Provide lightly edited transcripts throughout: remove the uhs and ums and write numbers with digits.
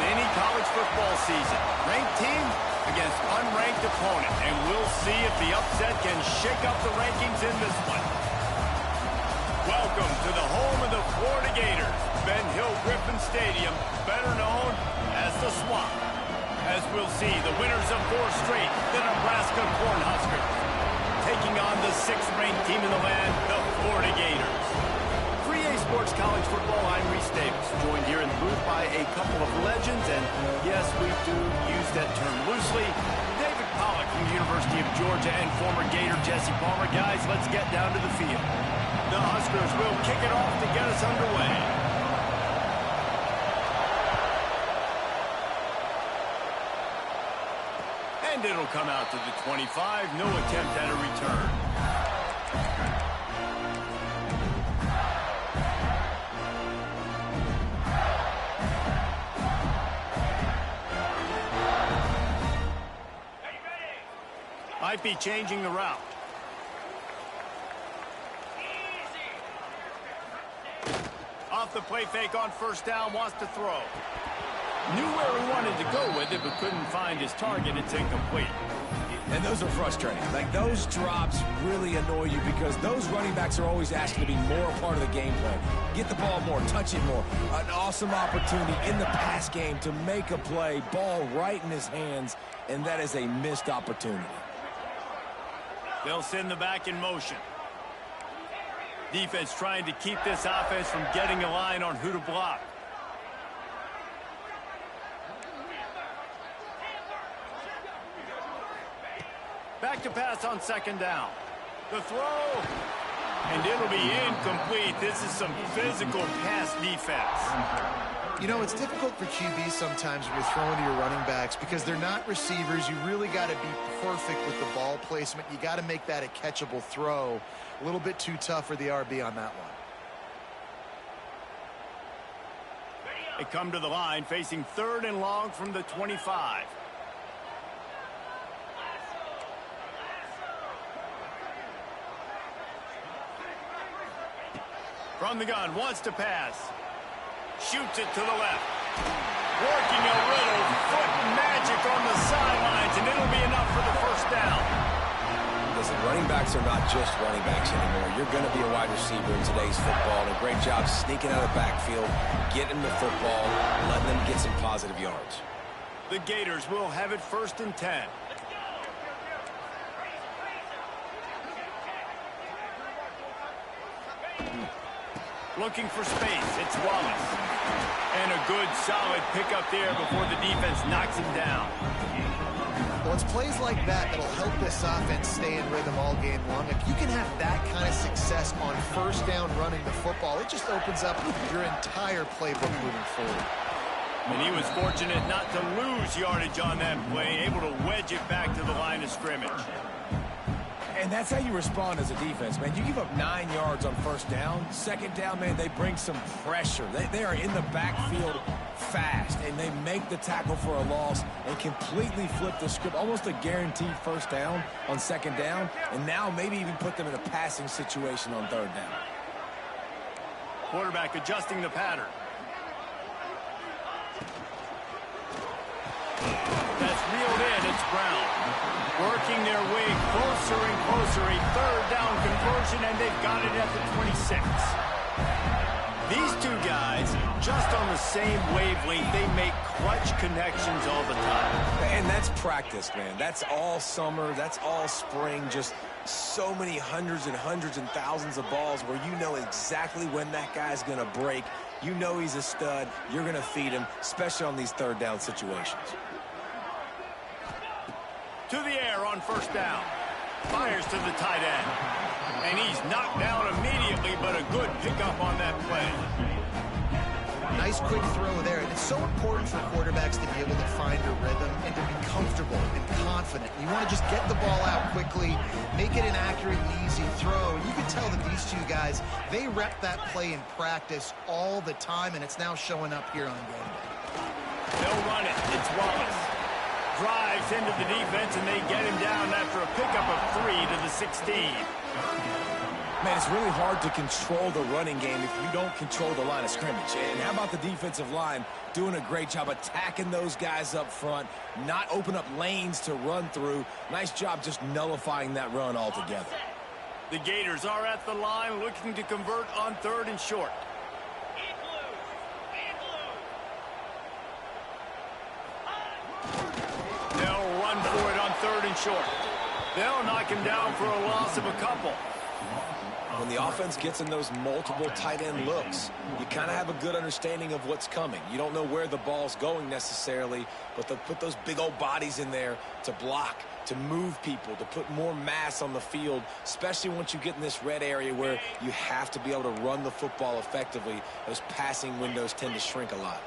any college football season. Ranked team against unranked opponent, and we'll see if the upset can shake up the rankings in this one. Welcome to the home of the Florida Gators, Ben Hill Griffin Stadium, better known as the Swamp. As we'll see, the winners of 4 straight, the Nebraska Cornhuskers, taking on the 6th-ranked team in the land, the Florida Gators. 3A Sports College Football, I'm Reese Davis, joined here in the booth by a couple of legends, and yes, we do use that term loosely. David Pollack from the University of Georgia and former Gator Jesse Palmer. Guys, let's get down to the field. The Huskers will kick it off to get us underway. And it'll come out to the 25. No attempt at a return. Might be changing the route. Off the play fake on first down, wants to throw. Knew where he wanted to go with it, but couldn't find his target. It's incomplete. And those are frustrating. Like, those drops really annoy you because those running backs are always asking to be more a part of the game plan. Get the ball more, touch it more. An awesome opportunity in the pass game to make a play, ball right in his hands, and that is a missed opportunity. They'll send the back in motion. Defense trying to keep this offense from getting a line on who to block. Back to pass on second down. The throw. And it'll be incomplete. This is some physical pass defense. You know, it's difficult for QBs sometimes when you're throwing to your running backs because they're not receivers. You really got to be perfect with the ball placement. You got to make that a catchable throw. A little bit too tough for the RB on that one. They come to the line facing 3rd and long from the 25. From the gun, wants to pass. Shoots it to the left. Working a little foot magic on the sidelines, and it'll be enough for the first down. Listen, running backs are not just running backs anymore. You're going to be a wide receiver in today's football. And a great job sneaking out of the backfield, getting the football, letting them get some positive yards. The Gators will have it 1st and 10. Looking for space, it's Wallace. And a good, solid pickup there before the defense knocks him down. Well, it's plays like that that'll help this offense stay in rhythm all game long. If you can have that kind of success on first down running the football, it just opens up your entire playbook moving forward. And he was fortunate not to lose yardage on that play, able to wedge it back to the line of scrimmage. And that's how you respond as a defense, man. You give up 9 yards on first down. Second down, man, they bring some pressure. They are in the backfield fast, and they make the tackle for a loss and completely flip the script. Almost a guaranteed first down on second down, and now maybe even put them in a passing situation on 3rd down. Quarterback adjusting the pattern. That's reeled in. It's Brown. Working their way closer and closer. A 3rd down conversion, and they've got it at the 26. These two guys, just on the same wavelength, they make clutch connections all the time. And that's practice, man. That's all summer. That's all spring. Just so many hundreds and thousands of balls where you know exactly when that guy's going to break. You know he's a stud. You're going to feed him, especially on these 3rd down situations. To the air on first down. Fires to the tight end. And he's knocked down immediately, but a good pickup on that play. Nice quick throw there. And it's so important for quarterbacks to be able to find a rhythm and to be comfortable and confident. You want to just get the ball out quickly, make it an accurate and easy throw. And you can tell that these two guys, they rep that play in practice all the time, and it's now showing up here on game day. They'll run it. It's Wallace. Drives into the defense, and they get him down after a pickup of 3 to the 16. Man, it's really hard to control the running game if you don't control the line of scrimmage. And how about the defensive line doing a great job attacking those guys up front, not open up lanes to run through. Nice job just nullifying that run altogether. The Gators are at the line looking to convert on 3rd and short. They'll run for it on 3rd and short. They'll knock him down for a loss of a couple. When the offense gets in those multiple tight end looks, you kind of have a good understanding of what's coming. You don't know where the ball's going necessarily, but they'll put those big old bodies in there to block, to move people, to put more mass on the field, especially once you get in this red area where you have to be able to run the football effectively. Those passing windows tend to shrink a lot.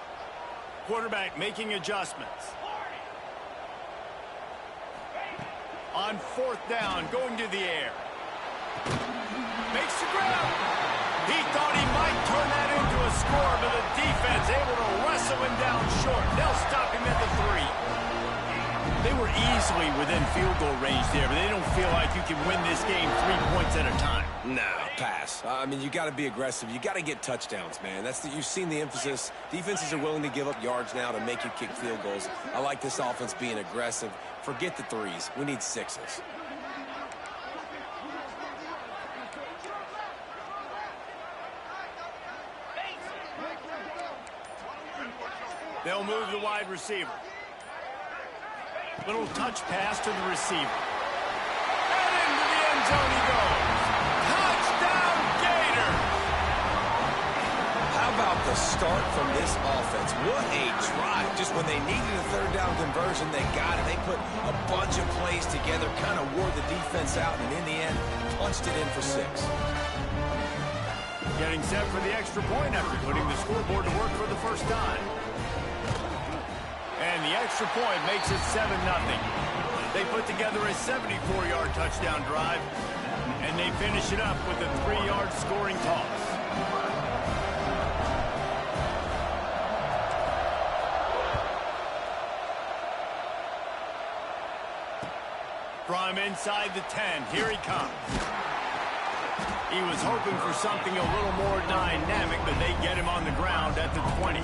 Quarterback making adjustments. On 4th down, going to the air. Makes the ground. He thought he might turn that into a score, but the defense able to wrestle him down short. They'll stop him at the 3. They were easily within field goal range there, but they don't feel like you can win this game 3 points at a time. Nah, pass. I mean, you got to be aggressive. You got to get touchdowns, man. You've seen the emphasis. Defenses are willing to give up yards now to make you kick field goals. I like this offense being aggressive. Forget the 3s. We need 6s. They'll move the wide receiver. Little touch pass to the receiver. And into the end zone he goes. Touchdown, Gator! How about the start from this offense? What a drive. Just when they needed a 3rd down conversion, they got it. They put a bunch of plays together, kind of wore the defense out, and in the end, punched it in for 6. Getting set for the extra point after putting the scoreboard to work for the first time. And the extra point makes it 7-0. They put together a 74-yard touchdown drive, and they finish it up with a 3-yard scoring toss. From inside the 10, here he comes. He was hoping for something a little more dynamic, but they get him on the ground at the 20.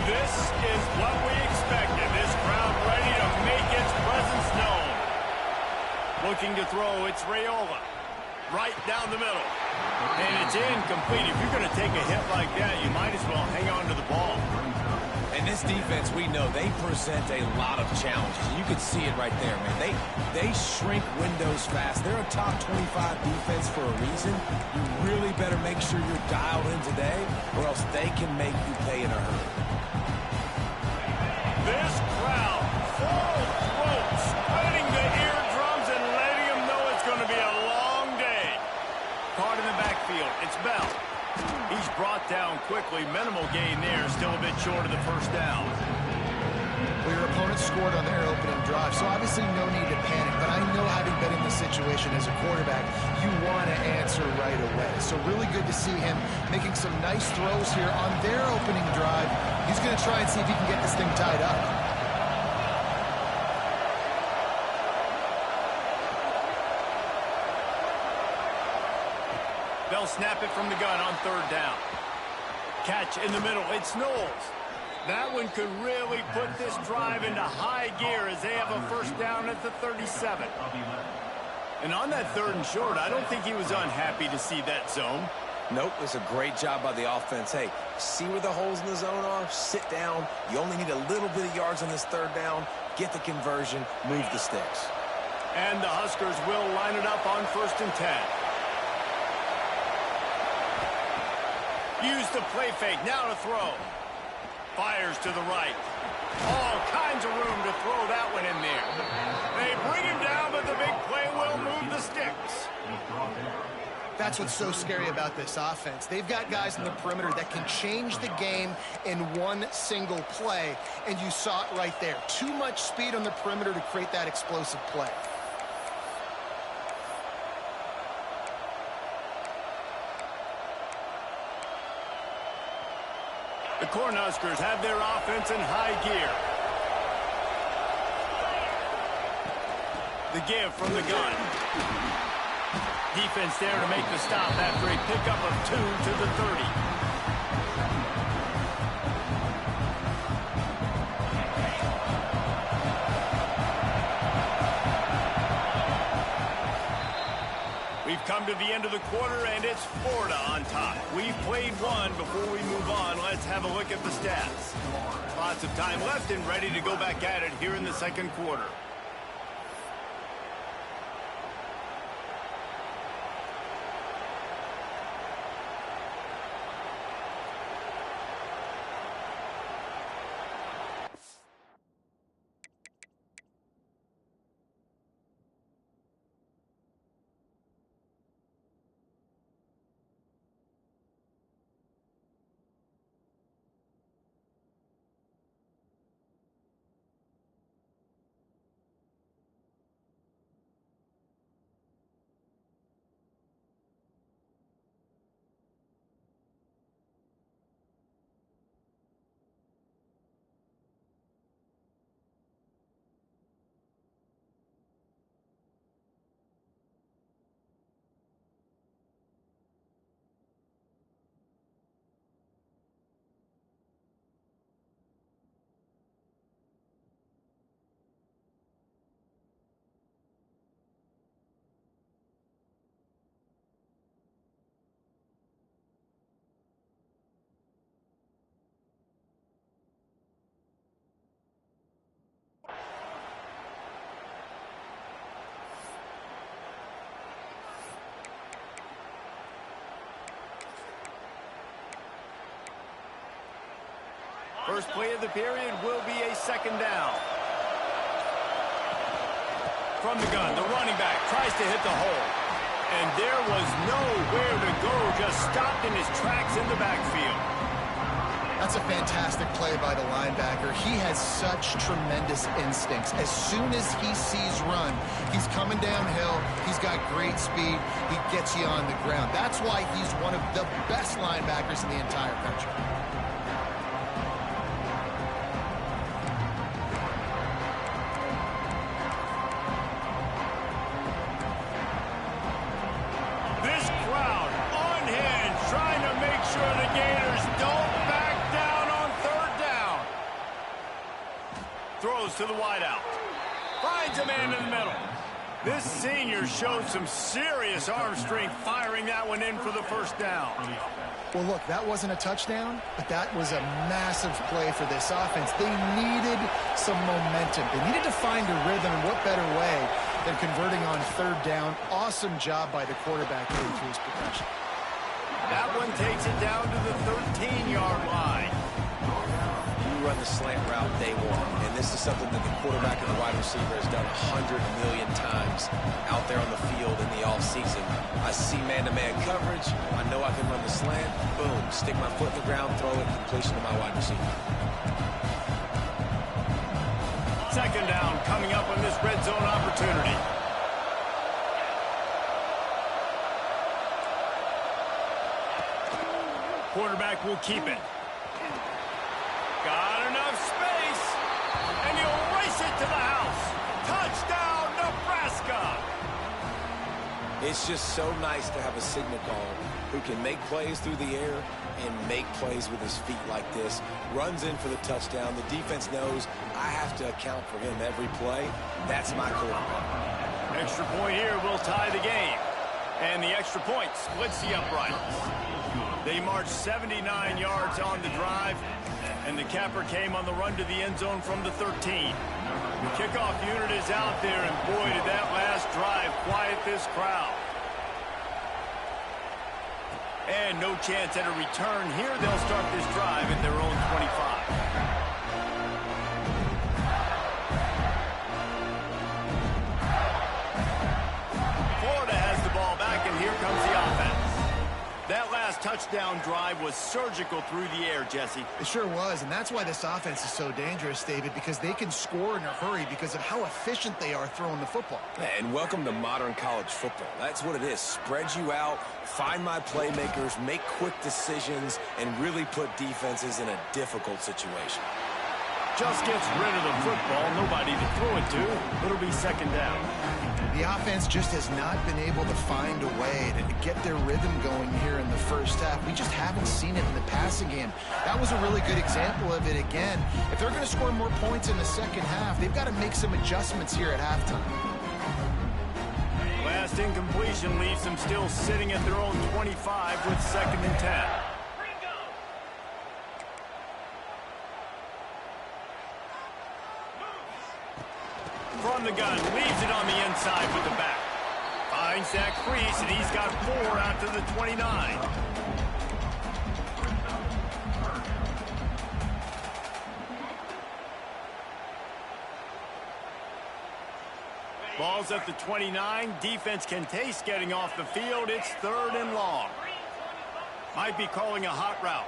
This is what we expected. This crowd ready to make its presence known. Looking to throw, it's Raiola. Right down the middle. And it's incomplete. If you're going to take a hit like that, you might as well hang on to the ball. And this defense, we know, they present a lot of challenges. You can see it right there, man. They shrink windows fast. They're a top 25 defense for a reason. You really better make sure you're dialed in today, or else they can make you pay in a hurry. This crowd, full throat, spreading the eardrums and letting them know it's going to be a long day. Caught in the backfield, it's Bell. He's brought down quickly. Minimal gain there, still a bit short of the first down. Well, your opponent scored on their opening drive, so obviously no need to panic. But I know, having been in this situation as a quarterback, you want to answer right away. So really good to see him making some nice throws here on their opening drive. He's going to try and see if he can get this thing tied up. They'll snap it from the gun on 3rd down. Catch in the middle, it's Knowles. That one could really put this drive into high gear as they have a first down at the 37. And on that 3rd and short, I don't think he was unhappy to see that zone. Nope, it's a great job by the offense. Hey, see where the holes in the zone are? Sit down. You only need a little bit of yards on this 3rd down. Get the conversion, move the sticks. And the Huskers will line it up on 1st and 10. Use the play fake, now to throw. Fires to the right. All kinds of room to throw that one in there. They bring him down, but the big play will move the sticks. That's what's so scary about this offense. They've got guys in the perimeter that can change the game in one single play, and you saw it right there. Too much speed on the perimeter to create that explosive play. The Cornhuskers have their offense in high gear. The give from the gun. Defense there to make the stop after a pickup of 2 to the 30. We've come to the end of the quarter, and it's Florida on top. We've played one. Before we move on, let's have a look at the stats. Lots of time left and ready to go back at it here in the second quarter. First play of the period will be a second down. From the gun, the running back tries to hit the hole. And there was nowhere to go, just stopped in his tracks in the backfield. That's a fantastic play by the linebacker. He has such tremendous instincts. As soon as he sees run, he's coming downhill. He's got great speed. He gets you on the ground. That's why he's one of the best linebackers in the entire country. To the wideout. Finds a man in the middle. This senior showed some serious arm strength firing that one in for the first down. Well, look, that wasn't a touchdown, but that was a massive play for this offense. They needed some momentum. They needed to find a rhythm, and what better way than converting on third down. Awesome job by the quarterback getting through his progression. That one takes it down to the 13-yard line. Run the slant route day one, and this is something that the quarterback and the wide receiver has done 100 million times out there on the field in the offseason. I see man-to-man coverage. I know I can run the slant. Boom, stick my foot in the ground, throw it, completion to my wide receiver. Second down coming up on this red zone opportunity. Quarterback will keep it. Got enough space, and he'll race it to the house. Touchdown, Nebraska! It's just so nice to have a signal caller who can make plays through the air and make plays with his feet like this. Runs in for the touchdown. The defense knows I have to account for him every play. That's my quarterback. Extra point here will tie the game. And the extra point splits the uprights. They marched 79 yards on the drive. And the capper came on the run to the end zone from the 13. The kickoff unit is out there, and boy, did that last drive quiet this crowd. And no chance at a return here. They'll start this drive at their own 25. Florida has the ball back, and here comes the offense. That last last touchdown drive was surgical through the air, Jesse. It sure was, and that's why this offense is so dangerous, David, because they can score in a hurry because of how efficient they are throwing the football. And welcome to modern college football. That's what it is. Spread you out, find my playmakers, make quick decisions, and really put defenses in a difficult situation. Just gets rid of the football, nobody to throw it to. It'll be second down. The offense just has not been able to find a way to get their rhythm going here in the first half. We just haven't seen it in the passing game. That was a really good example of it again. If they're going to score more points in the second half, they've got to make some adjustments here at halftime. Last incompletion leaves them still sitting at their own 25 with second and 10. From the gun, leaves it on the inside with the back. Finds that crease, and he's got 4 out to the 29. Ball's at the 29. Defense can taste getting off the field. It's 3rd and long. Might be calling a hot route.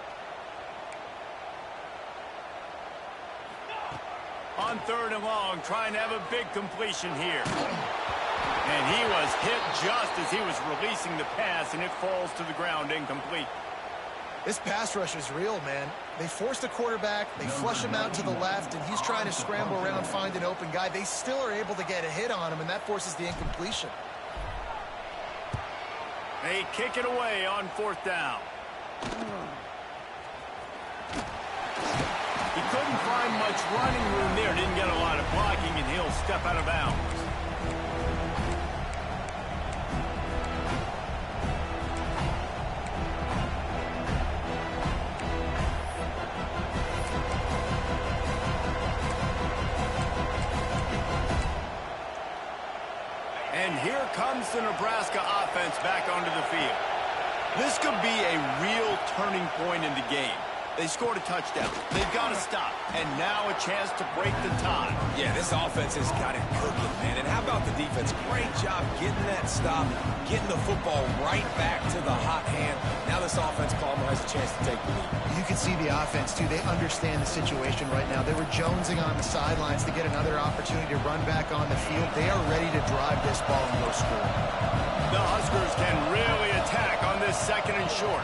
On 3rd and long, trying to have a big completion here. And he was hit just as he was releasing the pass, and it falls to the ground incomplete. This pass rush is real, man. They force the quarterback, they flush him out to the left, and he's trying to scramble around, find an open guy. They still are able to get a hit on him, and that forces the incompletion. They kick it away on 4th down. He couldn't find much running room there. Didn't get a lot of blocking, and he'll step out of bounds. And here comes the Nebraska offense back onto the field. This could be a real turning point in the game. They scored a touchdown. They've got to stop. And now a chance to break the tie. Yeah, this offense has got it cooking, man. And how about the defense? Great job getting that stop, getting the football right back to the hot hand. Now this offense, Palmer, has a chance to take the lead. You can see the offense, too. They understand the situation right now. They were jonesing on the sidelines to get another opportunity to run back on the field. They are ready to drive this ball and go score. The Huskers can really attack on this 2nd and short.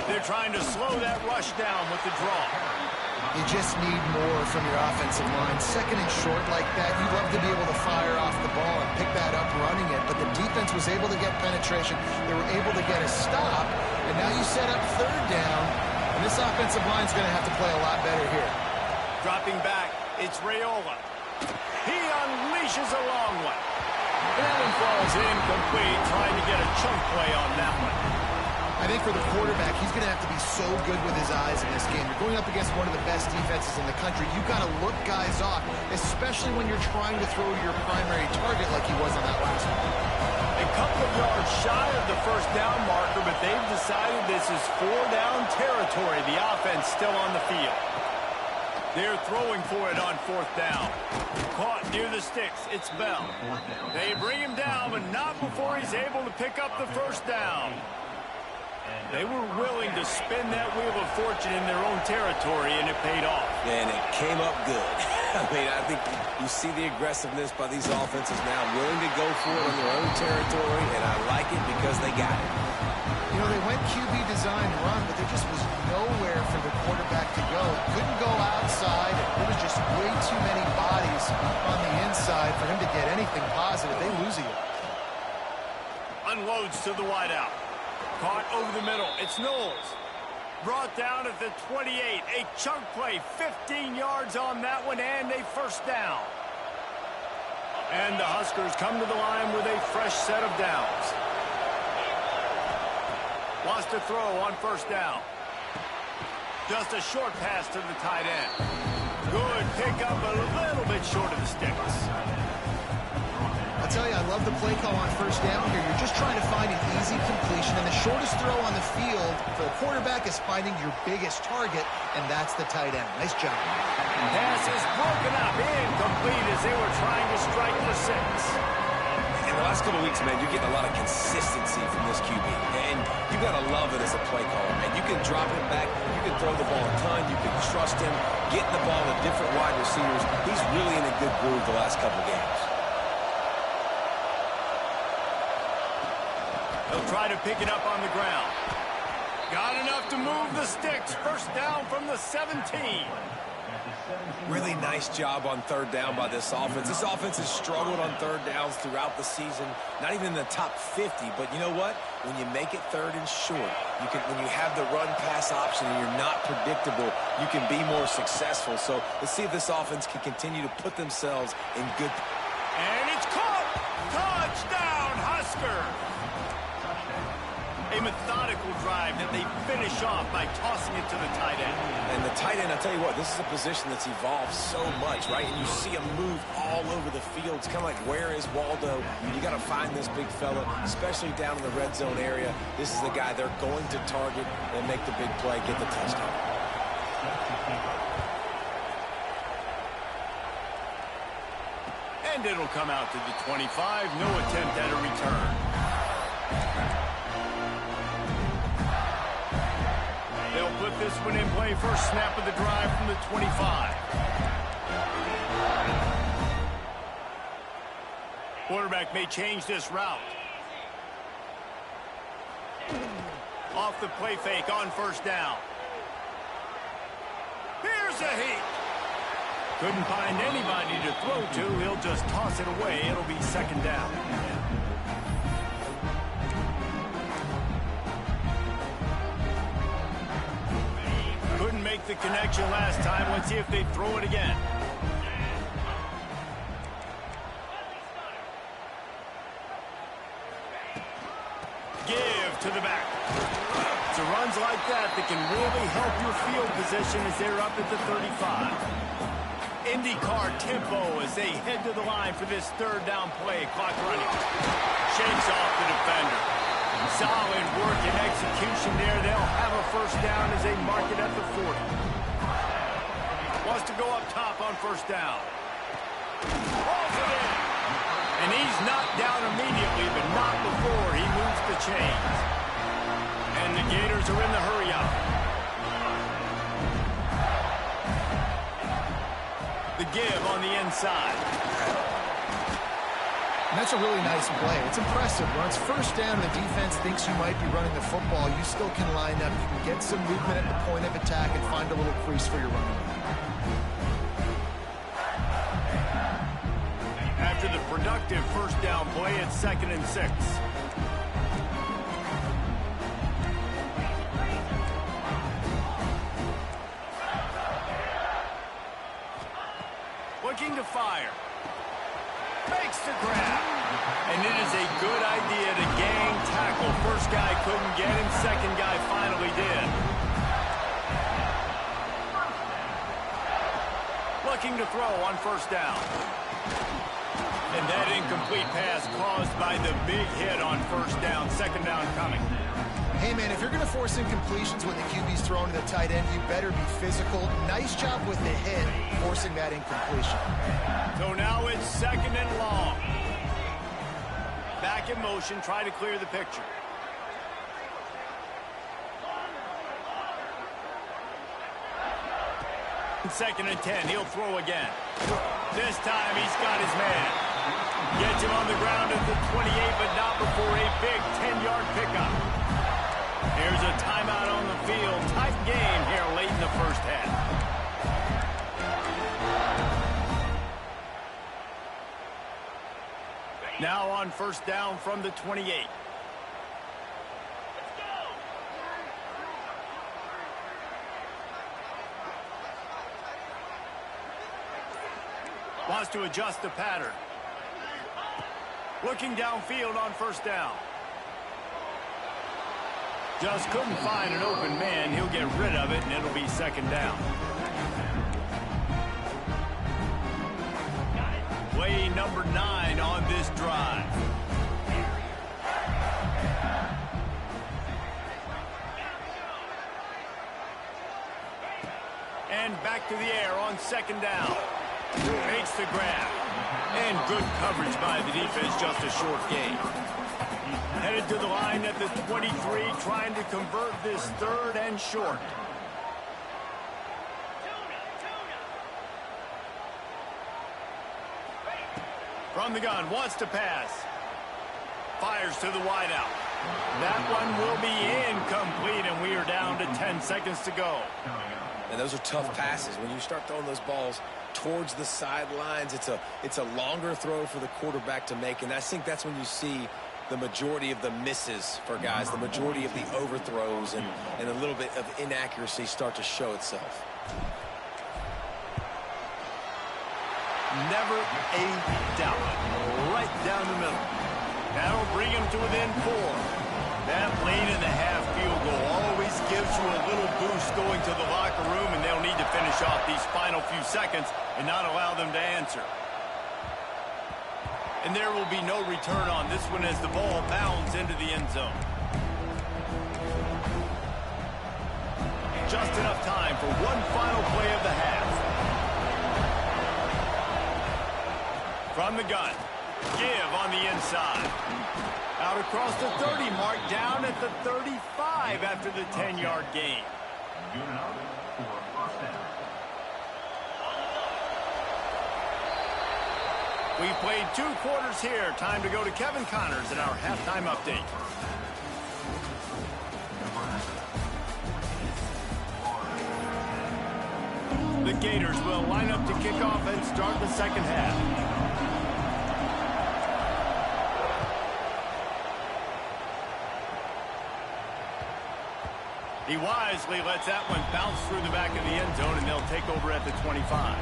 They're trying to slow that rush down with the draw. You just need more from your offensive line. 2nd and short like that, you'd love to be able to fire off the ball and pick that up running it, but the defense was able to get penetration. They were able to get a stop, and now you set up 3rd down, and this offensive line's going to have to play a lot better here. Dropping back, it's Raiola. He unleashes a long one. That one falls incomplete, trying to get a chunk play on that one. I think for the quarterback, he's going to have to be so good with his eyes in this game. You're going up against one of the best defenses in the country. You've got to look guys off, especially when you're trying to throw to your primary target like he was on that last one. A couple of yards shy of the 1st down marker, but they've decided this is 4-down territory. The offense still on the field. They're throwing for it on 4th down. Caught near the sticks. It's Bell. They bring him down, but not before he's able to pick up the 1st down. They were willing to spin that wheel of fortune in their own territory, and it paid off. And it came up good. I mean, I think you see the aggressiveness by these offenses now, willing to go for it in their own territory, and I like it because they got it. You know, they went QB design run, but there just was nowhere for the quarterback to go. Couldn't go outside. There was just way too many bodies on the inside for him to get anything positive. They lose a yard. Unloads to the wideout. Caught over the middle. It's Knowles. Brought down at the 28. A chunk play. 15 yards on that one, and a 1st down. And the Huskers come to the line with a fresh set of downs. Wants to throw on 1st down. Just a short pass to the tight end. Good pickup, a little bit short of the sticks. I'll tell you, I love the play call on 1st down here. You're just trying to find an easy completion, and the shortest throw on the field for the quarterback is finding your biggest target, and that's the tight end. Nice job. Pass is broken up, incomplete as they were trying to strike for 6. And the last couple of weeks, man, you're getting a lot of consistency from this QB. And you got to love it as a play caller, man. You can drop him back. You can throw the ball a ton. You can trust him, getting the ball to different wide receivers. He's really in a good groove the last couple of games. He'll try to pick it up on the ground. Got enough to move the sticks. First down from the 17. Really nice job on third down by this offense. This offense has struggled on third downs throughout the season. Not even in the top 50, but you know what? When you make it third and short, when you have the run-pass option and you're not predictable, you can be more successful. So let's see if this offense can continue to put themselves in good. And it's caught! Touchdown, Huskers! A methodical drive that they finish off by tossing it to the tight end. And the tight end, I'll tell you what, this is a position that's evolved so much, right? And you see him move all over the field. It's kind of like, where is Waldo? You got to find this big fella, especially down in the red zone area. This is the guy they're going to target and make the big play, get the touchdown. And it'll come out to the 25. No attempt at a return. They'll put this one in play. First snap of the drive from the 25. Quarterback may change this route. Off the play fake on first down. Here's a heat. Couldn't find anybody to throw to. He'll just toss it away. It'll be second down. Couldn't make the connection last time. Let's see if they throw it again. Give to the back. It's runs like that that can really help your field position as they're up at the 35. IndyCar tempo as they head to the line for this third down play. Clock running. Shakes off the defender. Solid work and execution there. They'll have a first down as they mark it at the 40. Wants to go up top on first down. Balls it in. And he's knocked down immediately, but not before he moves the chains. And the Gators are in the hurry up. The give on the inside. And that's a really nice play. It's impressive. When it's first down, the defense thinks you might be running the football. You still can line up. You can get some movement at the point of attack and find a little crease for your running back. After the productive first down play, it's 2nd and 6. Looking to fire. Makes the grab. And it is a good idea to gang tackle. First guy couldn't get him. Second guy finally did. Looking to throw on first down. And that incomplete pass caused by the big hit on first down. Second down coming. Hey, man, if you're going to force incompletions when the QB's thrown to the tight end, you better be physical. Nice job with the hit, forcing that incompletion. So now it's 2nd and long. Back in motion, try to clear the picture. Second and 10, he'll throw again. This time he's got his man. Gets him on the ground at the 28, but not before a big 10-yard pickup. Here's a timeout on the field. Tight game here late in the first half. Now on first down from the 28. Wants to adjust the pattern. Looking downfield on first down. Just couldn't find an open man. He'll get rid of it, and it'll be second down. Play number 9 on this drive. And back to the air on second down. Makes the grab. And good coverage by the defense, just a short gain. Headed to the line at the 23, trying to convert this third and short. From the gun, wants to pass. Fires to the wideout. That one will be incomplete, and we are down to 10 seconds to go. And those are tough passes. When you start throwing those balls towards the sidelines, it's a longer throw for the quarterback to make, and I think that's when you see the majority of the misses for guys, the majority of the overthrows and a little bit of inaccuracy start to show itself. Never a doubt. Right down the middle. That'll bring him to within 4. That late in the half field goal always gives you a little boost going to the locker room, and they'll need to finish off these final few seconds and not allow them to answer. And there will be no return on this one as the ball bounds into the end zone. Just enough time for one final play of the half. From the gun, give on the inside. Out across the 30 mark, down at the 35 after the 10-yard gain. We played 2 quarters here. Time to go to Kevin Connors in our halftime update. The Gators will line up to kick off and start the second half. He wisely lets that one bounce through the back of the end zone, and they'll take over at the 25.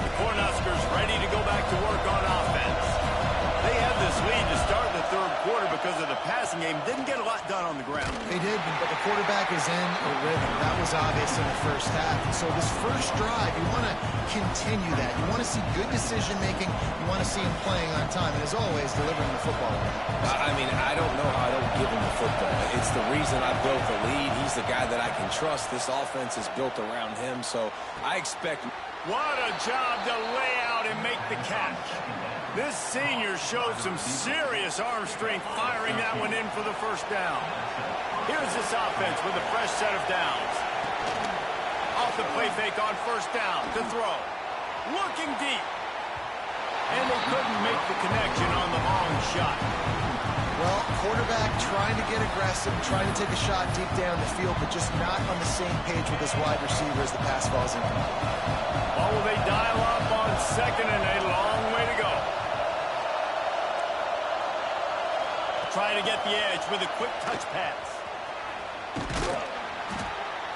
The Cornhuskers ready to go back to work on offense. They had this lead to start the third quarter because of the passing game. Didn't get a lot done on the ground. They did, but the quarterback is in a rhythm. That was obvious in the first half. And so this first drive, you want to continue that. You want to see good decision-making. You want to see him playing on time. And as always, delivering the football. I mean, I don't know how I don't give him the football. It's the reason I built the lead. He's the guy that I can trust. This offense is built around him, so I expect... What a job to lay out and make the catch. This senior showed some serious arm strength firing that one in for the first down. Here's this offense with a fresh set of downs. Off the play fake on first down to throw. Looking deep. And they couldn't make the connection on the long shot. Well, quarterback trying to get aggressive, trying to take a shot deep down the field, but just not on the same page with his wide receiver as the pass falls in. Well, will they dial up on second and a long way to go? Trying to get the edge with a quick touch pass.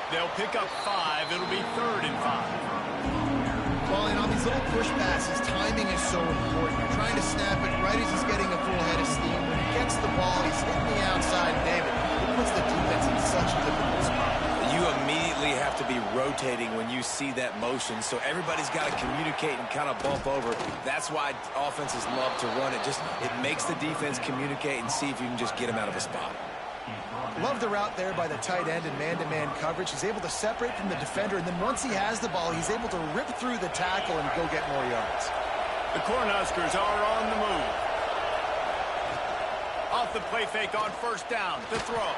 They'll pick up 5. It'll be 3rd and 5. Well, and on these little push passes, timing is so important. You're trying to snap it right as he's getting a full head of steam. When he gets the ball, he's hitting the outside, David. It puts the defense in such a difficult spot. You immediately have to be rotating when you see that motion, so everybody's got to communicate and kind of bump over. That's why offenses love to run it. It makes the defense communicate and see if you can just get him out of a spot. Love the route there by the tight end in man-to-man coverage. He's able to separate from the defender, and then once he has the ball, he's able to rip through the tackle and go get more yards. The Cornhuskers are on the move. Off the play fake on first down to throw.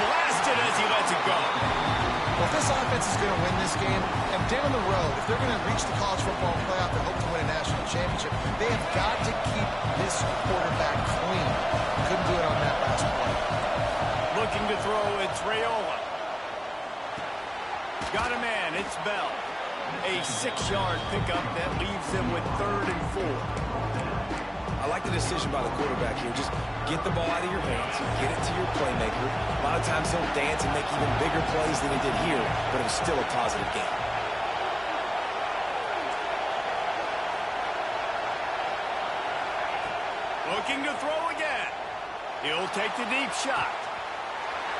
Blasted as he lets it go. Well, if this offense is going to win this game, and down the road, if they're going to reach the college football playoff and hope to win a national championship, they have got to keep this quarterback clean. Couldn't do it on that last play. Looking to throw, it's Raiola. Got a man, it's Bell. A 6-yard pickup that leaves them with 3rd and 4. I like the decision by the quarterback here. Just get the ball out of your hands, get it to your playmaker. A lot of times he'll dance and make even bigger plays than he did here, but it was still a positive game. Looking to throw again. He'll take the deep shot.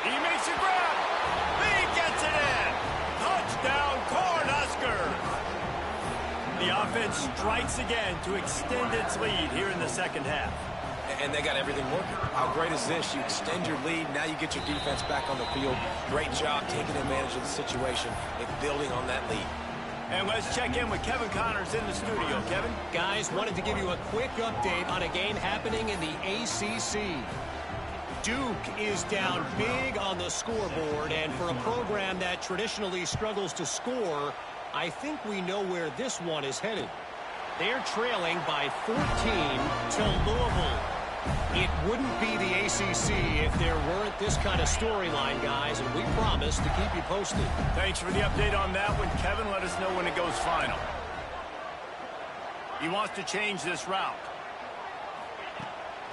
He makes a grab. He gets it in. Touchdown, Cornhuskers. The offense strikes again to extend its lead here in the second half. And they got everything working. How great is this? You extend your lead. Now you get your defense back on the field. Great job taking advantage of the situation and building on that lead. And let's check in with Kevin Connors in the studio. Kevin? Guys, wanted to give you a quick update on a game happening in the ACC. Duke is down big on the scoreboard, and for a program that traditionally struggles to score, I think we know where this one is headed. They're trailing by 14 to Louisville. It wouldn't be the ACC if there weren't this kind of storyline, guys, and we promise to keep you posted. Thanks for the update on that one, Kevin. Let us know when it goes final. He wants to change this route.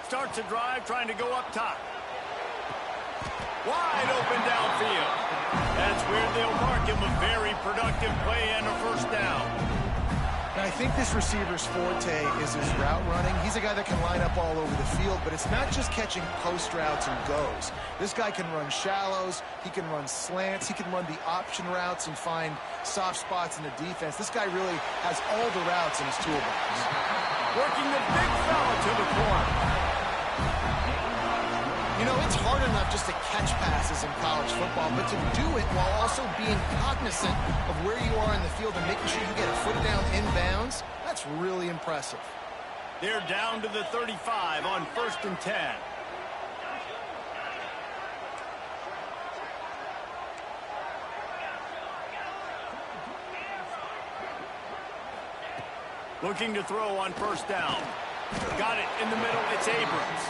Starts a drive, trying to go up top. Wide open downfield. That's where they'll mark him a very productive play and a first down. And I think this receiver's forte is his route running. He's a guy that can line up all over the field, but it's not just catching post routes and goes. This guy can run shallows, he can run slants, he can run the option routes and find soft spots in the defense. This guy really has all the routes in his toolbox. Working the big fella to the corner. You know, it's hard enough just to catch passes in college football, but to do it while also being cognizant of where you are in the field and making sure you get a foot down inbounds, that's really impressive. They're down to the 35 on 1st and 10. Looking to throw on 1st down. Got it in the middle. It's Abrams.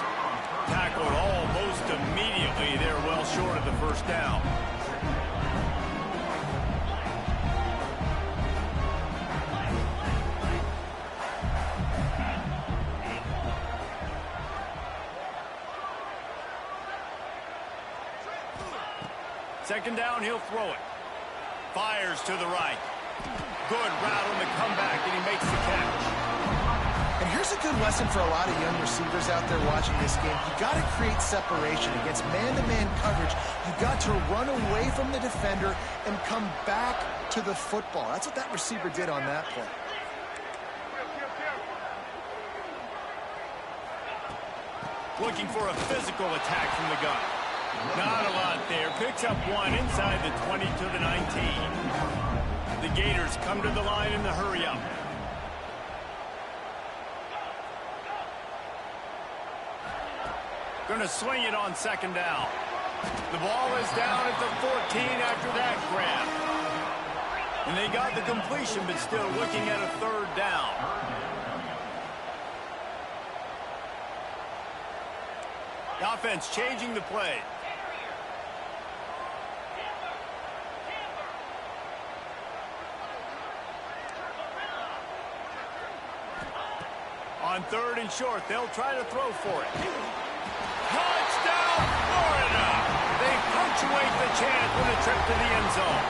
Tackled almost immediately. They're well short of the 1st down. Second down, he'll throw it. Fires to the right. Good route on the comeback, and he makes the catch. And here's a good lesson for a lot of young receivers out there watching this game. You got to create separation against man-to-man coverage. You got to run away from the defender and come back to the football. That's what that receiver did on that play. Looking for a physical attack from the gun. Not a lot there. Picks up one inside the 20 to the 19. The Gators come to the line in the hurry-up. Going to swing it on 2nd down. The ball is down at the 14 after that grab. And they got the completion, but still looking at a 3rd down. The offense changing the play. On 3rd and short, they'll try to throw for it. Touchdown, Florida! They punctuate the chance with a trip to the end zone.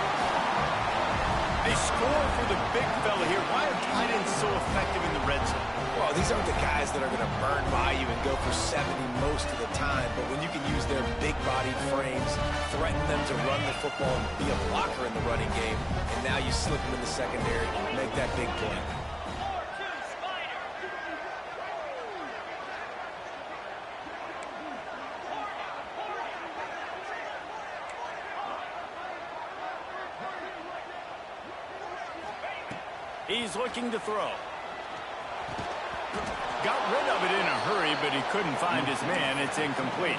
They score for the big fella here. Why are tight ends so effective in the red zone? Well, these aren't the guys that are going to burn by you and go for 70 most of the time, but when you can use their big-bodied frames, threaten them to run the football and be a blocker in the running game, and now you slip them in the secondary, make that big play. He's looking to throw. Got rid of it in a hurry, but he couldn't find his man. It's incomplete.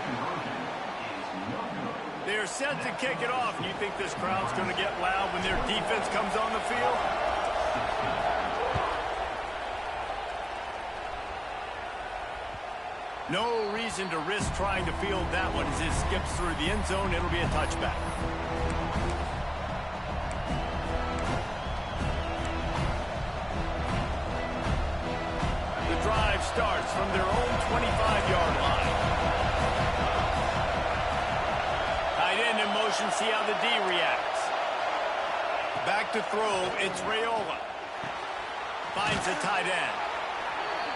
They're set to kick it off. You think this crowd's going to get loud when their defense comes on the field? No reason to risk trying to field that one as it skips through the end zone. It'll be a touchback. Drive starts from their own 25-yard line. Tight end in motion, see how the D reacts. Back to throw, it's Raiola. Finds the tight end.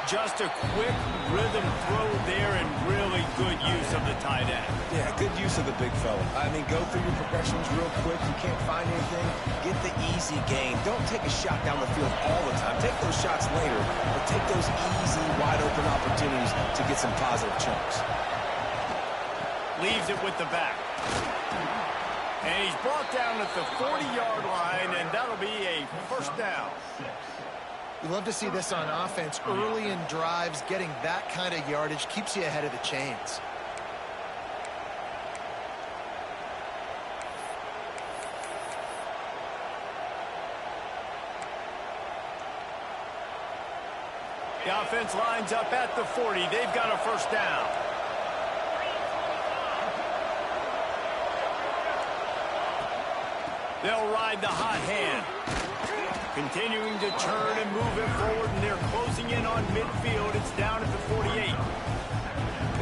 Just a quick rhythm throw there and really good use of the tight end. Yeah, good use of the big fella. I mean, go through your progressions real quick. You can't find anything. Get the easy gain. Don't take a shot down the field all the time. Take those shots later, but take those easy, wide-open opportunities to get some positive chunks. Leaves it with the back. And he's brought down at the 40-yard line, and that'll be a first down. We love to see this on offense. Early in drives, getting that kind of yardage keeps you ahead of the chains. The offense lines up at the 40. They've got a first down. They'll ride the hot hand. Continuing to turn and move it forward, and they're closing in on midfield. It's down at the 48.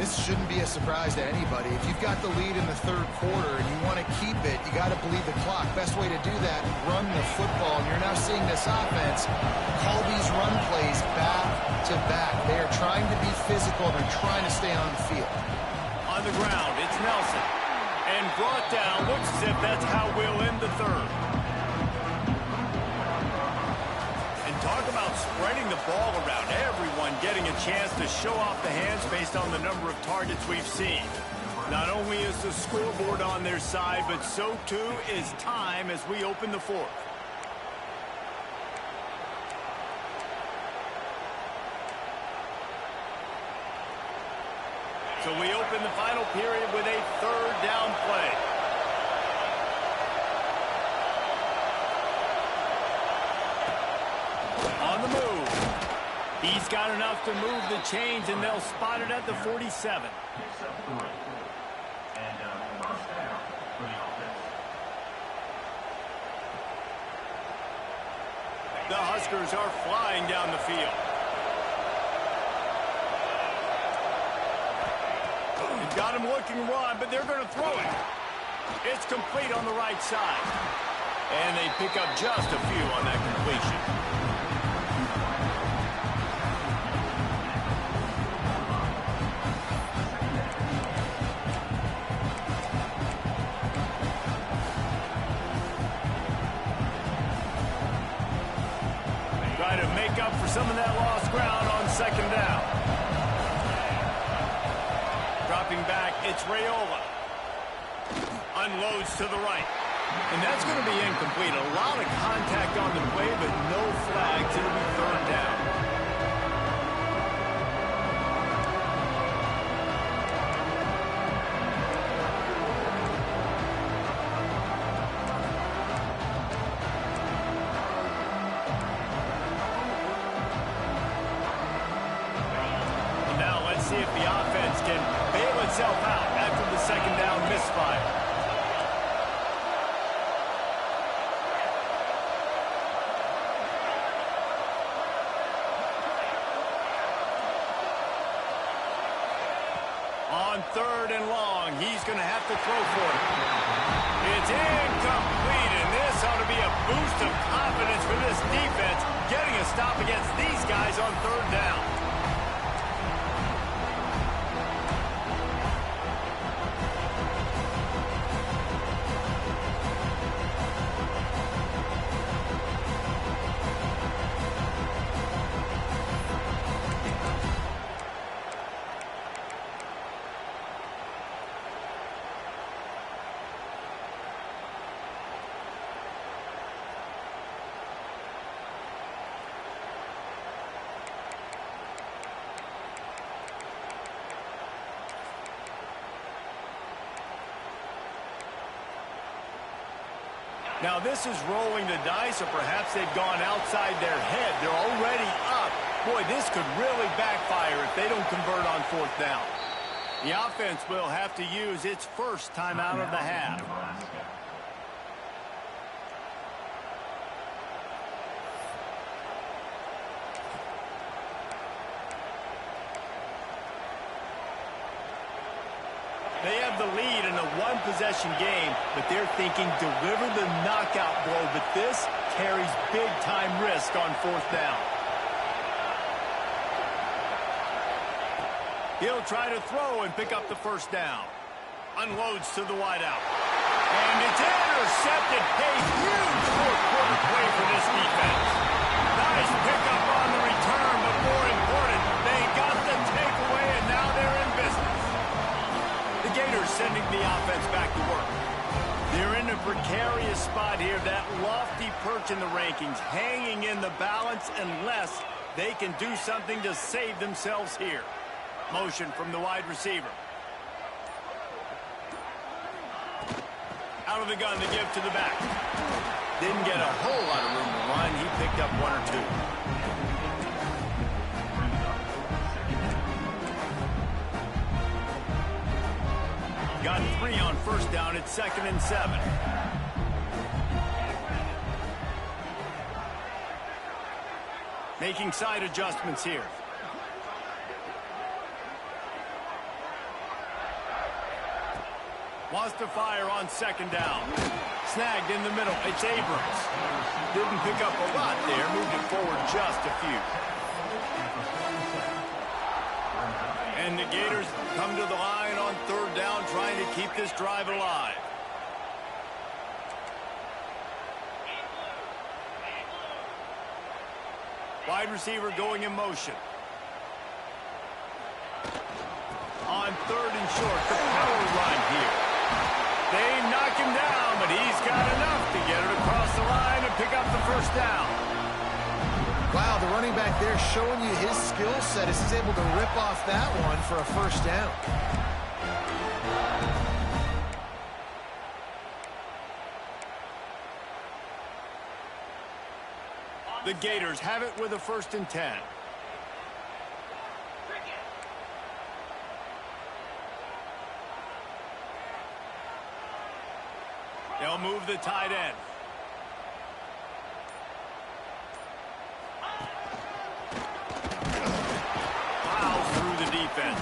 This shouldn't be a surprise to anybody. If you've got the lead in the third quarter and you want to keep it, you got to bleed the clock. Best way to do that, run the football. And you're now seeing this offense call these run plays back to back. They are trying to be physical. They're trying to stay on the field. On the ground, it's Nelson. And brought down. Looks as if that's how we'll end the third. Talk about spreading the ball around. Everyone getting a chance to show off the hands based on the number of targets we've seen. Not only is the scoreboard on their side, but so too is time as we open the fourth. So we open the final period with a third down play. On the move. He's got enough to move the chains, and they'll spot it at the 47. The Huskers are flying down the field. He's got him looking run, but they're going to throw it. It's complete on the right side. And they pick up just a few on that completion. Try to make up for some of that lost ground on second down. Dropping back, it's Raiola. Unloads to the right. And that's going to be incomplete. A lot of contact on the play, but no flags. It'll be third down. See if the offense can bail itself out after the second down misfire. On third and long, he's going to have to throw for it. It's incomplete, and this ought to be a boost of confidence for this defense, getting a stop against these guys on third down. Now this is rolling the dice, or perhaps they've gone outside their head. They're already up. Boy, this could really backfire if they don't convert on fourth down. The offense will have to use its first timeout of the half. They have the lead in a one-possession game, but they're thinking deliver the knockout blow, but this carries big-time risk on fourth down. He'll try to throw and pick up the first down. Unloads to the wideout. And it's intercepted. A huge fourth-quarter play for this defense. Nice pickup on the return, but more important, they got the takeaway, and now they're in business. The Gators sending the offense back to work. They're in a precarious spot here, that lofty perch in the rankings, hanging in the balance unless they can do something to save themselves here. Motion from the wide receiver. Out of the gun to give to the back. Didn't get a whole lot of room to run. He picked up one or two. Got 3 on first down. It's 2nd and 7. Making side adjustments here. Wants to fire on 2nd down. Snagged in the middle. It's Abrams. Didn't pick up a lot there. Moved it forward just a few. And the Gators come to the line on 3rd down, trying to keep this drive alive. Wide receiver going in motion. On 3rd and short, the power run here. They knock him down, but he's got enough to get it across the line and pick up the first down. Wow, the running back there showing you his skill set as he's able to rip off that one for a first down. The Gators have it with a 1st and 10. They'll move the tight end. Plows through the defense.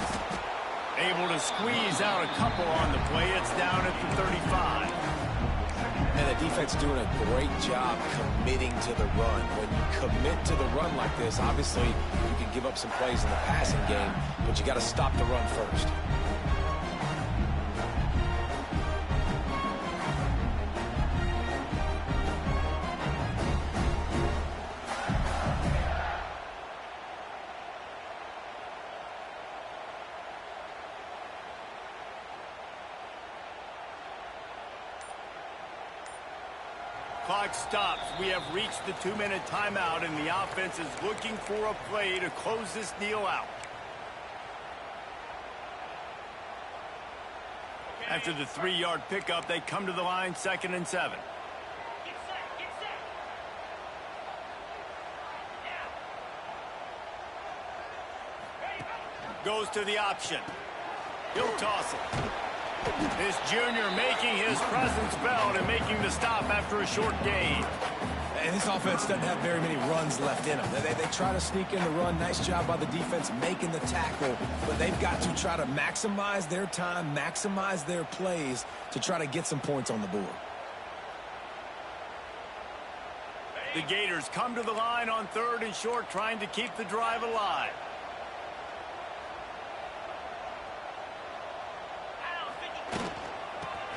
Able to squeeze out a couple on the play. It's down at the 35. And the defense doing a great job committing to the run. When you commit to the run like this, obviously you can give up some plays in the passing game, but you got to stop the run first. Clock stops. We have reached the 2-minute timeout, and the offense is looking for a play to close this deal out. After the 3-yard pickup, they come to the line, 2nd and 7. Goes to the option. He'll toss it. This junior making his presence felt and making the stop after a short gain. And this offense doesn't have very many runs left in them. They try to sneak in the run. Nice job by the defense making the tackle. But they've got to try to maximize their time, maximize their plays to try to get some points on the board. The Gators come to the line on 3rd and short, trying to keep the drive alive.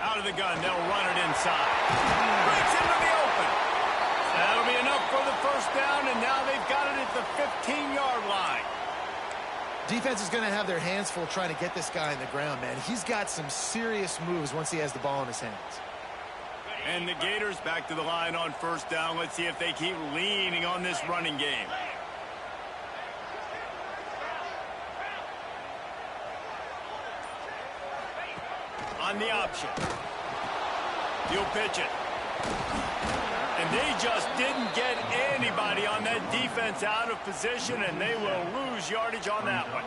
Out of the gun, they'll run it inside. Breaks into the open. That'll be enough for the first down, and now they've got it at the 15-yard line. Defense is going to have their hands full trying to get this guy in the ground, man. He's got some serious moves once he has the ball in his hands. And the Gators back to the line on 1st down. Let's see if they keep leaning on this running game. On the option. He'll pitch it. And they just didn't get anybody on that defense out of position, and they will lose yardage on that one.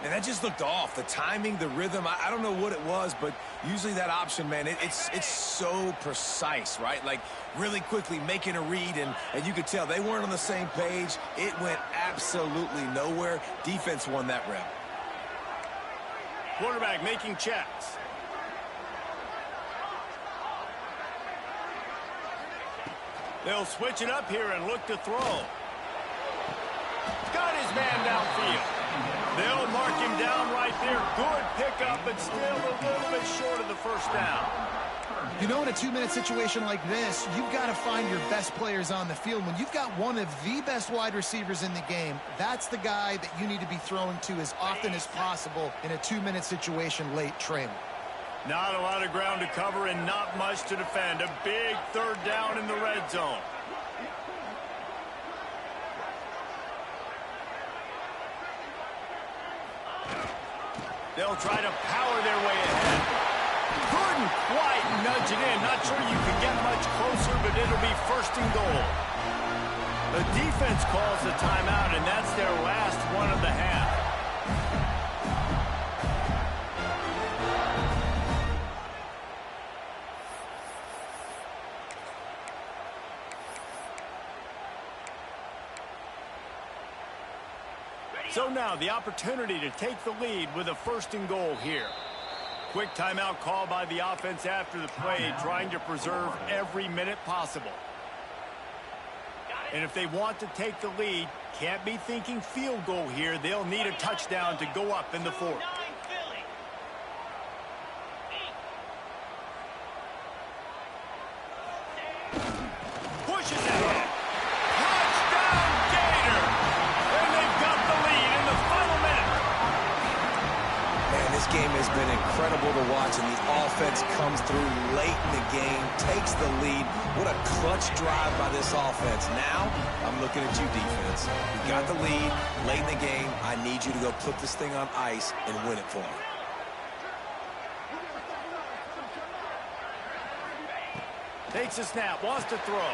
And that just looked off. The timing, the rhythm, I don't know what it was, but usually that option, man, it's so precise, right? Like really quickly making a read, and you could tell they weren't on the same page. It went absolutely nowhere. Defense won that rep. Quarterback making checks. They'll switch it up here and look to throw. Got his man downfield. They'll mark him down right there. Good pickup, but still a little bit short of the first down. You know, in a 2-minute situation like this, you've got to find your best players on the field. When you've got one of the best wide receivers in the game, that's the guy that you need to be throwing to as often as possible in a 2-minute situation late trailing. Not a lot of ground to cover and not much to defend. A big third down in the red zone. They'll try to power their way ahead. Couldn't quite nudge it in. Not sure you can get much closer, but it'll be first and goal. The defense calls the timeout, and that's their last one of the half. So now the opportunity to take the lead with a first and goal here. Quick timeout call by the offense after the play, trying to preserve every minute possible. And if they want to take the lead, can't be thinking field goal here. They'll need a touchdown to go up in the fourth. Pushes ahead. Touchdown Gator! And they've got the lead in the final minute. Man, this game has been incredible to watch, and the offense comes through late in the game, takes the lead. What a clutch drive by this offense. Now, I'm looking at you, defense. You got the lead late in the game. I need you to go put this thing on ice and win it for me. Takes a snap, wants to throw.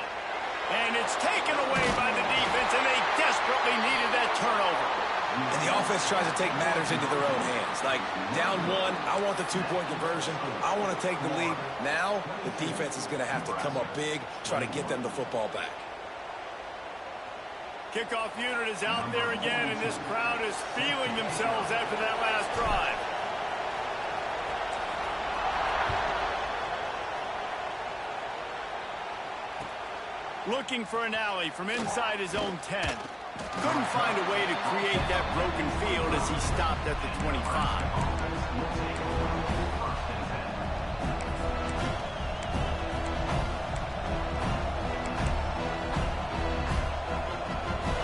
And it's taken away by the defense, and they desperately needed that turnover. And the offense tries to take matters into their own hands. Like, down one, I want the two-point conversion. I want to take the lead. Now, the defense is going to have to come up big, try to get them the football back. Kickoff unit is out there again, and this crowd is feeling themselves after that last drive. Looking for an alley from inside his own 10. Couldn't find a way to create that broken field as he stopped at the 25.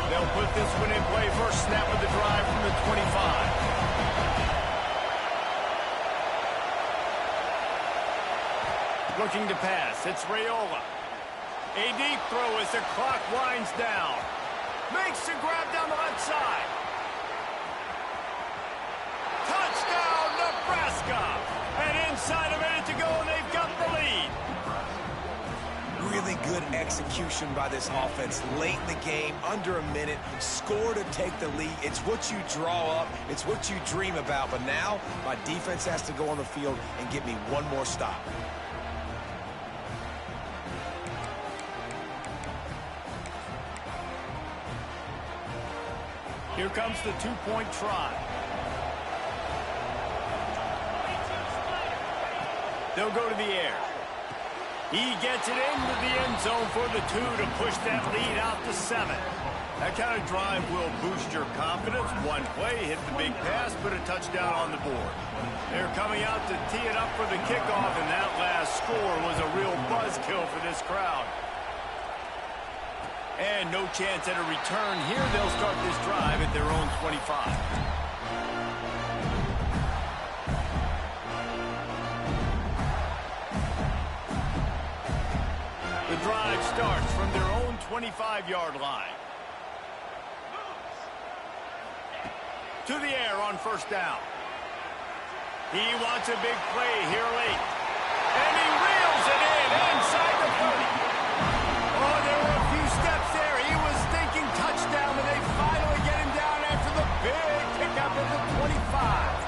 They'll put this one in play. First snap of the drive from the 25. Looking to pass. It's Raiola. A deep throw as the clock winds down. Makes the grab down the left side. Touchdown, Nebraska! And inside a minute to go, and they've got the lead. Really good execution by this offense late in the game, under a minute, score to take the lead. It's what you draw up, it's what you dream about, but now my defense has to go on the field and get me one more stop. Here comes the two-point try. They'll go to the air. He gets it into the end zone for the 2 to push that lead out to 7. That kind of drive will boost your confidence. One play, hit the big pass, put a touchdown on the board. They're coming out to tee it up for the kickoff, and that last score was a real buzzkill for this crowd. And no chance at a return here. They'll start this drive at their own 25. The drive starts from their own 25-yard line. To the air on first down. He wants a big play here late. And he reels it in inside the 30. Oh, there were a few steps there. He was thinking touchdown, but they finally get him down after the big pickup at the 25.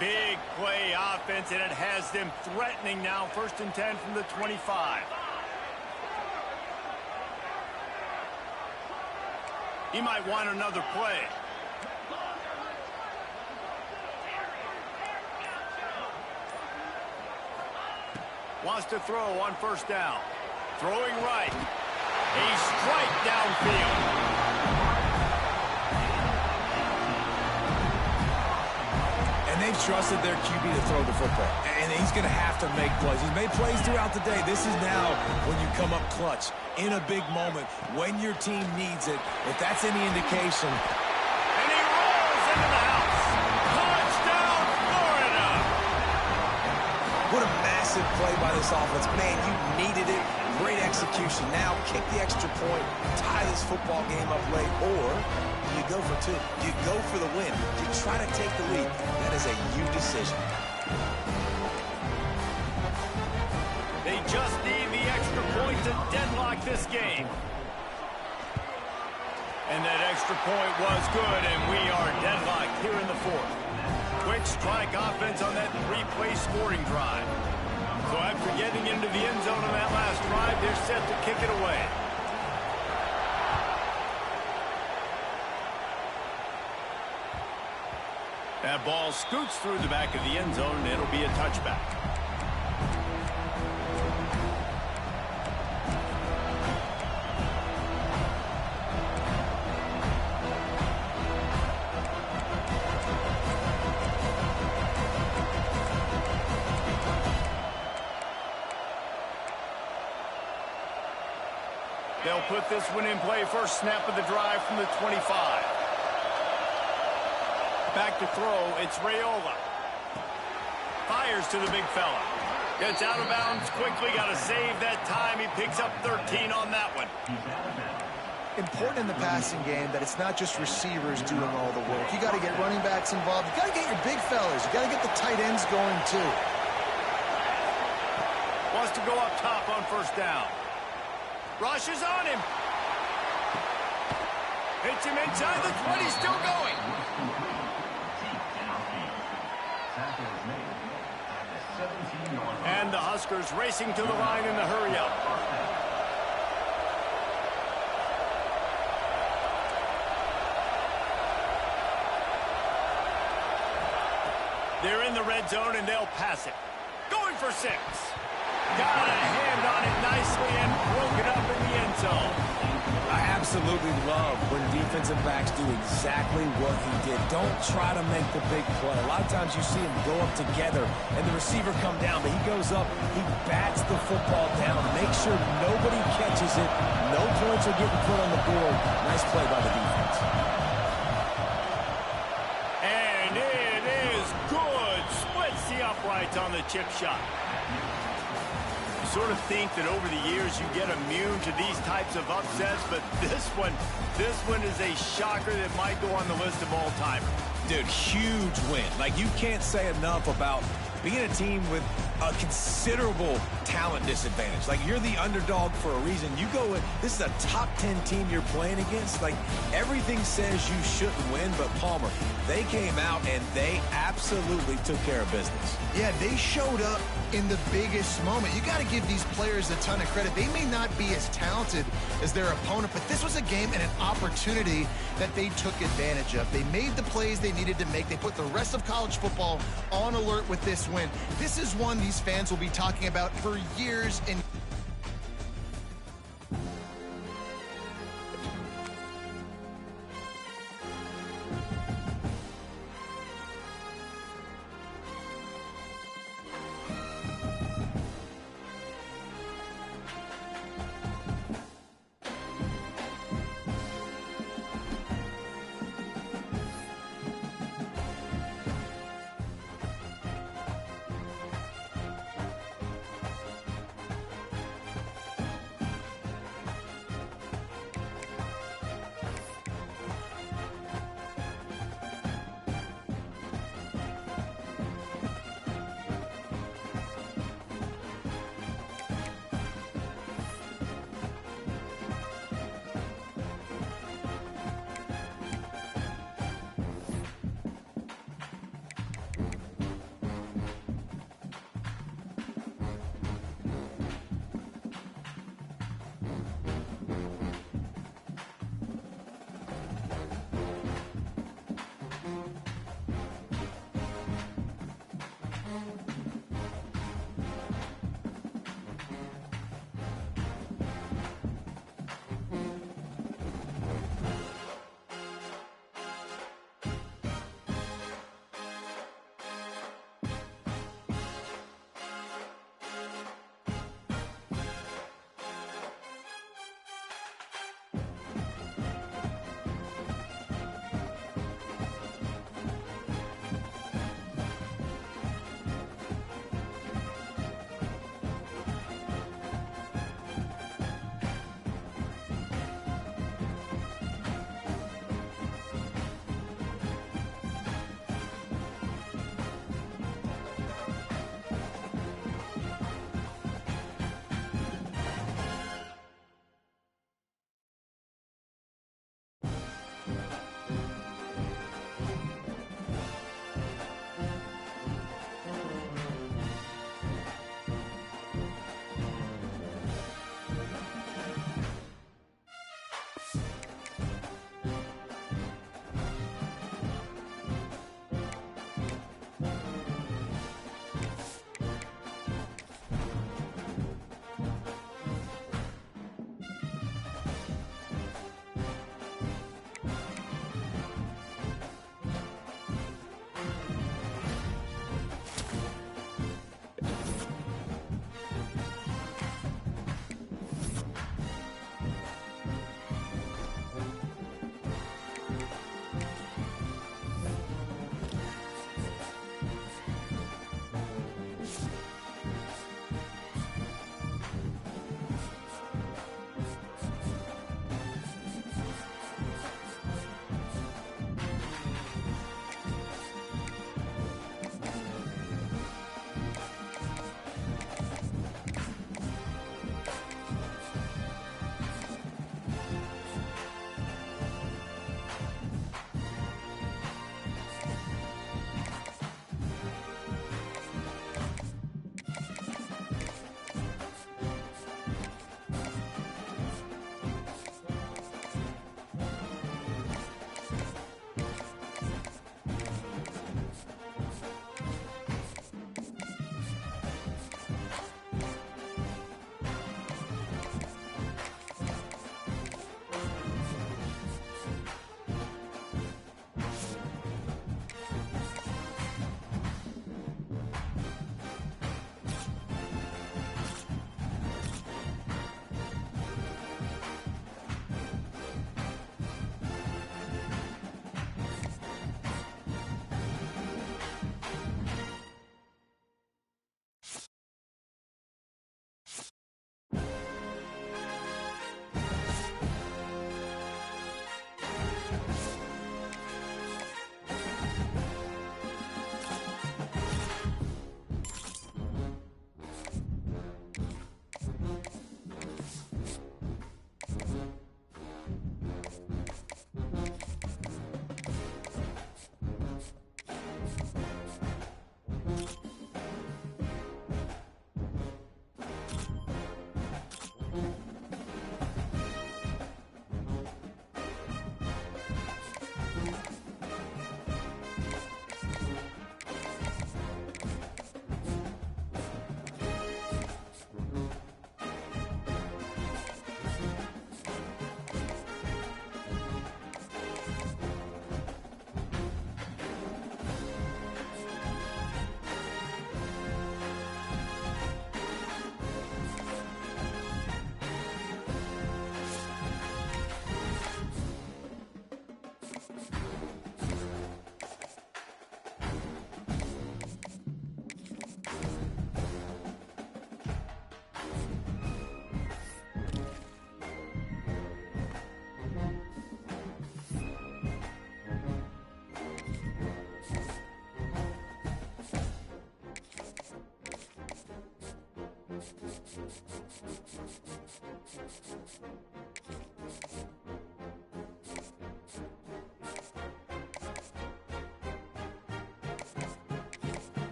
Big play offense, and it has them threatening now. First and 10 from the 25. He might want another play. Wants to throw on first down. Throwing right. A strike downfield. And they've trusted their QB to throw the football. And he's going to have to make plays. He's made plays throughout the day. This is now when you come up clutch in a big moment when your team needs it. If that's any indication. And he rolls into the house. Touchdown, Florida. What a massive play by this offense. Man, you needed it. Great execution. Now kick the extra point, tie this football game up late, or you go for two. You go for the win. You try to take the lead. That is a you decision. They just need the extra point to deadlock this game. And that extra point was good, and we are deadlocked here in the fourth. Quick strike offense on that three-play scoring drive. So after getting into the end zone on that last drive, they're set to kick it away. That ball scoots through the back of the end zone, and it'll be a touchback. They'll put this one in play. First snap of the drive from the 25. Back to throw, it's Raiola. Fires to the big fella. Gets out of bounds quickly, got to save that time. He picks up 13 on that one. Important in the passing game that it's not just receivers doing all the work. You got to get running backs involved. You got to get your big fellas. You got to get the tight ends going too. Wants to go up top on first down. Rushes on him. Hits him inside the 20, still going. And the Huskers racing to the line in the hurry-up. They're in the red zone, and they'll pass it. Going for 6. Got a hand on it nicely and broke it up in the end zone. I absolutely love when defensive backs do exactly what he did. Don't try to make the big play. A lot of times you see him go up together and the receiver come down, but he goes up, he bats the football down, makes sure nobody catches it, no points are getting put on the board. Nice play by the defense. And it is good. Splits the uprights on the chip shot. Sort of think that over the years you get immune to these types of upsets, but this one is a shocker that might go on the list of all time. Dude, huge win. Like, you can't say enough about being a team with a considerable talent disadvantage. Like, you're the underdog for a reason. You go in, this is a top 10 team you're playing against. Like, everything says you shouldn't win, but Palmer, they came out and they absolutely took care of business. Yeah, they showed up in the biggest moment. You got to give these players a ton of credit. They may not be as talented as their opponent, but this was a game and an opportunity that they took advantage of. They made the plays they needed to make. They put the rest of college football on alert with this win. This is one these fans will be talking about for years and